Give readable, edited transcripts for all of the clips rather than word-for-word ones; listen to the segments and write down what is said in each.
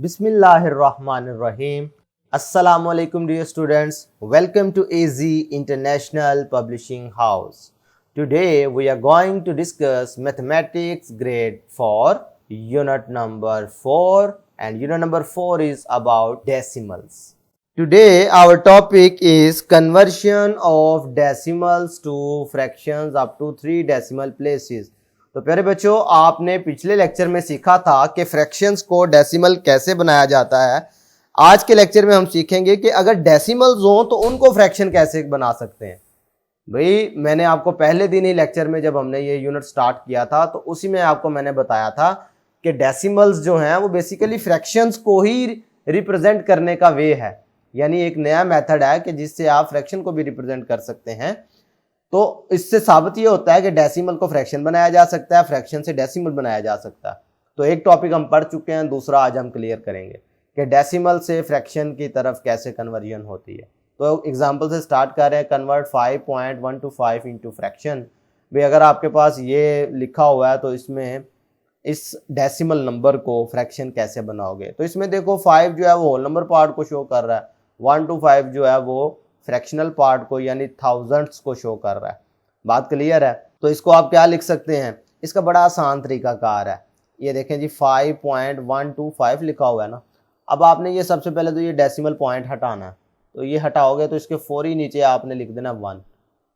Bismillahirrahmanirrahim. Assalamualaikum dear students. Welcome to AZ International Publishing House. Today we are going to discuss mathematics grade 4 unit number 4 and unit number 4 is about decimals. Today our topic is conversion of decimals to fractions up to 3 decimal places. तो प्यारे बच्चों, आपने पिछले lecture में सीखा था कि fractions को डेसिमल कैसे बनाया जाता है। आज के लेक्चर में हम सीखेंगे कि अगर डेसिमल्स हो तो उनको फ्रैक्शन कैसे बना सकते हैं। भाई मैंने आपको पहले दिन ही लेक्चर में जब हमने ये यूनिट स्टार्ट किया था तो उसी में आपको मैंने बताया था कि डेसिमल्स जो हैं वो बेसिकली फ्रैक्शंस को ही रिप्रेजेंट करने का वे है, यानी एक नया मेथड है कि जिससे आप फ्रैक्शन को भी रिप्रेजेंट कर सकते हैं। तो इससे साबित ये होता है कि डेसिमल को फ्रैक्शन बनाया जा सकता है, फ्रैक्शन से डेसिमल बनाया जा सकता है। तो एक टॉपिक हम पढ़ चुके हैं, दूसरा आज हम क्लियर करेंगे कि डेसिमल से फ्रैक्शन की तरफ कैसे कन्वर्जन होती है। तो एग्जांपल से स्टार्ट कर रहे हैं। Convert 5.125 into fraction. भाई अगर आपके पास ये लिखा हुआ है तो इसमें इस डेसिमल नंबर को फ्रैक्शन कैसे बनाओगे। तो इसमें देखो 5 जो है वो होल नंबर पार्ट को शो कर रहा है, 1 to 5 जो है वो फ्रैक्शनल पार्ट को यानी थाउजेंड्स को शो कर रहा है। बात क्लियर है। तो इसको आप क्या लिख सकते हैं, इसका बड़ा आसान तरीका कार है। ये देखें जी 5.125 लिखा हुआ है ना। अब आपने ये सबसे पहले तो ये डेसिमल पॉइंट हटाना है, तो ये हटाओगे तो इसके फौरी नीचे आपने लिख देना 1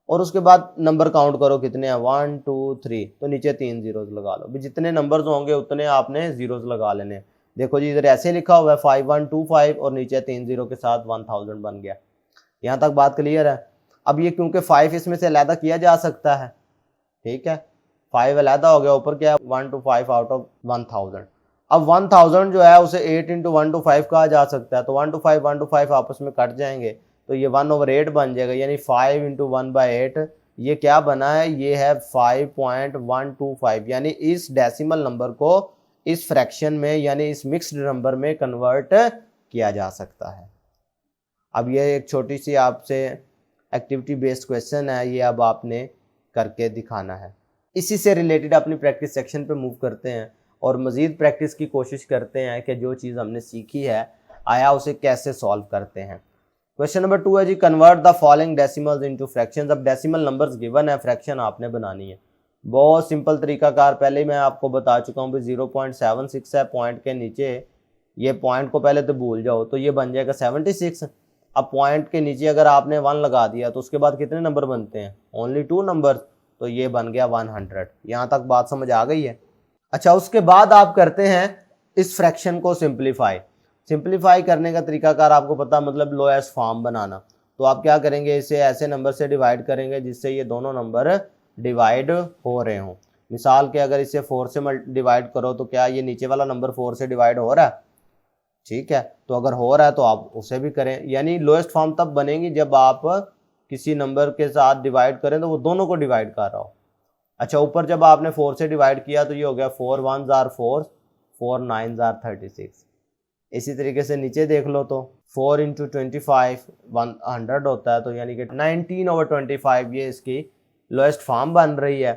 और उसके बाद नंबर काउंट करो कितने हैं, 1 2 3, तो नीचे 3 जीरोज लगा लो। भी जितने नंबर्स होंगे उतने आपने जीरोज लगा लेने। देखो जी इधर ऐसे लिखा हुआ है 5125 और नीचे 3 जीरो के साथ 1000 बन गया। यहाँ तक बात क्लियर है। अब ये क्योंकि 5 इसमें से अलहदा किया जा सकता है, ठीक है, 5 अलहदा हो गया, ऊपर क्या है 1 to 5 आउट ऑफ 1000। अब 1000 जो है उसे 8 into 1 to 5 कहा जा सकता है। तो 1 to 5 आपस में कट जाएंगे तो ये 1/8 बन जाएगा, यानी 5 into 1/8 ये क्या बना है, ये है 5.125। यानी इस डेसिमल नंबर को इस फ्रैक्शन में यानी इस मिक्स्ड नंबर में कन्वर्ट किया जा सकता है। अब ये एक छोटी सी आपसे एक्टिविटी बेस्ड क्वेश्चन है, ये अब आपने करके दिखाना है। इसी से रिलेटेड अपनी प्रैक्टिस सेक्शन पे मूव करते हैं और मज़ीद प्रैक्टिस की कोशिश करते हैं कि जो चीज़ हमने सीखी है आया उसे कैसे सॉल्व करते हैं। क्वेश्चन नंबर 2 है जी, convert the following decimals into fractions. अब डेसिमल नंबर्स गिवन है, फ्रैक्शन आपने बनानी है। बहुत सिंपल तरीकाकार पहले ही मैं आपको बता चुका हूँ। भाई 0.76 है, पॉइंट के नीचे ये पॉइंट को पहले तो भूल जाओ, तो ये बन जाएगा 76। अब पॉइंट के नीचे अगर आपने 1 लगा दिया तो उसके बाद कितने नंबर बनते हैं, ओनली 2 नंबर, तो ये बन गया 100। यहाँ तक बात समझ आ गई है। अच्छा, उसके बाद आप करते हैं इस फ्रैक्शन को सिंप्लीफाई करने का तरीकाकार आपको पता, मतलब लोएस्ट फॉर्म बनाना। तो आप क्या करेंगे, इसे ऐसे नंबर से डिवाइड करेंगे जिससे ये दोनों नंबर डिवाइड हो रहे हों। मिसाल के अगर इसे 4 से डिवाइड करो तो क्या ये नीचे वाला नंबर 4 से डिवाइड हो रहा है, ठीक है। तो अगर हो रहा है तो आप उसे भी करें। यानी लोएस्ट फॉर्म तब बनेगी जब आप किसी नंबर के साथ डिवाइड करें तो वो दोनों को डिवाइड कर रहा हो। अच्छा, ऊपर जब आपने 4 से डिवाइड किया तो ये हो गया 4 1s are 4, 4 9s are 36। इसी तरीके से नीचे देख लो तो 4 into 25 100 होता है, तो यानी कि 19/25 ये इसकी लोएस्ट फॉर्म बन रही है।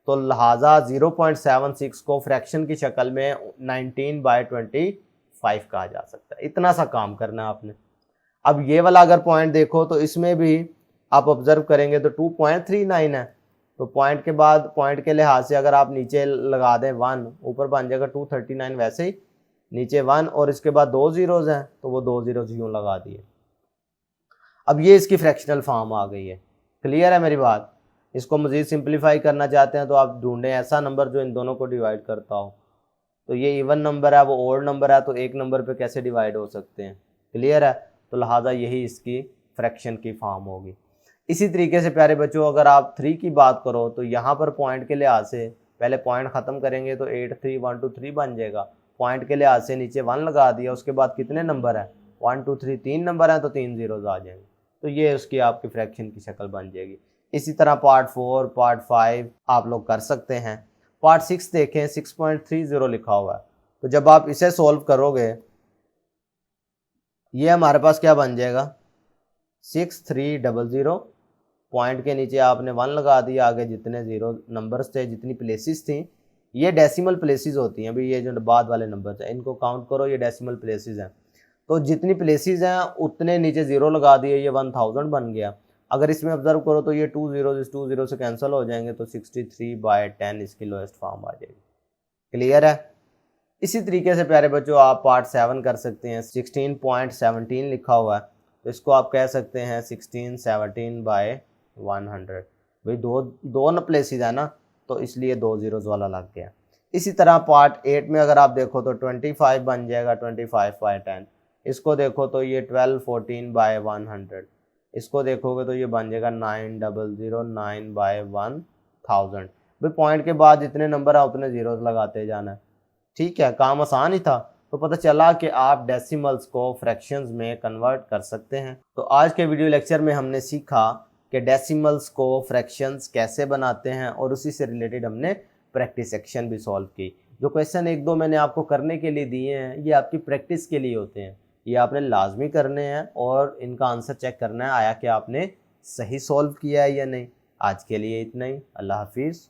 तो लिहाजा 0.76 को फ्रैक्शन की शक्ल में 19/25 कहा जा सकता है। इतना सा काम करना है आपने। अब ये वाला अगर पॉइंट देखो तो इसमें भी आप ऑब्जर्व करेंगे तो 2.39 है। तो पॉइंट के बाद पॉइंट के लिहाज से अगर आप नीचे लगा दें 1, ऊपर बन जाएगा 239, वैसे ही नीचे 1 और इसके बाद 2 जीरोज हैं तो वो 2 जीरोज यूँ लगा दिए। अब ये इसकी फ्रैक्शनल फॉर्म आ गई है। क्लियर है मेरी बात। इसको मज़ीद सिंप्लीफाई करना चाहते हैं तो आप ढूंढें ऐसा नंबर जो इन दोनों को डिवाइड करता हो। तो ये इवन नंबर है, वो ओड नंबर है, तो एक नंबर पे कैसे डिवाइड हो सकते हैं। क्लियर है। तो लिहाजा यही इसकी फ्रैक्शन की फॉर्म होगी। इसी तरीके से प्यारे बच्चों अगर आप 3 की बात करो तो यहाँ पर पॉइंट के लिहाज से पहले पॉइंट ख़त्म करेंगे तो 8 3 1 2 3 बन जाएगा। पॉइंट के लिहाज से नीचे 1 लगा दिया, उसके बाद कितने नंबर है 1 2 3, 3 नंबर हैं तो 3 जीरोज आ जाएंगे। तो ये उसकी आपकी फ्रैक्शन की शक्ल बन जाएगी। इसी तरह पार्ट 4 पार्ट 5 आप लोग कर सकते हैं। पार्ट 6 देखें, 6.30 लिखा हुआ है। तो जब आप इसे सोल्व करोगे ये हमारे पास क्या बन जाएगा 6300। पॉइंट के नीचे आपने 1 लगा दिया, आगे जितने जीरो नंबर्स थे, जितनी प्लेसेस थी ये डेसिमल प्लेसेस होती हैं। अभी ये जो बाद वाले नंबर हैं इनको काउंट करो, ये डेसिमल प्लेसेस हैं। तो जितनी प्लेसेस हैं उतने नीचे ज़ीरो लगा दिए, ये 1000 बन गया। अगर इसमें ऑब्जर्व करो तो ये 2 जीरो इस 2 जीरो से कैंसिल हो जाएंगे, तो 63/10 इसकी लोएस्ट फॉर्म आ जाएगी। क्लियर है। इसी तरीके से प्यारे बच्चों आप पार्ट 7 कर सकते हैं। 16.17 लिखा हुआ है, तो इसको आप कह सकते हैं 1617/100। भाई दो न प्लेसेस है ना, तो इसलिए 2 जीरोज वाला लग गया। इसी तरह पार्ट 8 में अगर आप देखो तो 25 बन जाएगा 25/10। इसको देखो तो ये 1214/100। इसको देखोगे तो ये बन जाएगा 9009/1000। भाई पॉइंट के बाद जितने नंबर है उतने जीरोज लगाते जाना है। ठीक है, काम आसान ही था। तो पता चला कि आप डेसिमल्स को फ्रैक्शंस में कन्वर्ट कर सकते हैं। तो आज के वीडियो लेक्चर में हमने सीखा कि डेसिमल्स को फ्रैक्शंस कैसे बनाते हैं, और उसी से रिलेटेड हमने प्रैक्टिस सेक्शन भी सॉल्व की। जो क्वेश्चन 1-2 मैंने आपको करने के लिए दिए हैं, ये आपकी प्रैक्टिस के लिए होते हैं। ये आपने लाजमी करने हैं और इनका आंसर चेक करना है आया कि आपने सही सॉल्व किया है या नहीं। आज के लिए इतना ही। अल्लाह हाफिज़।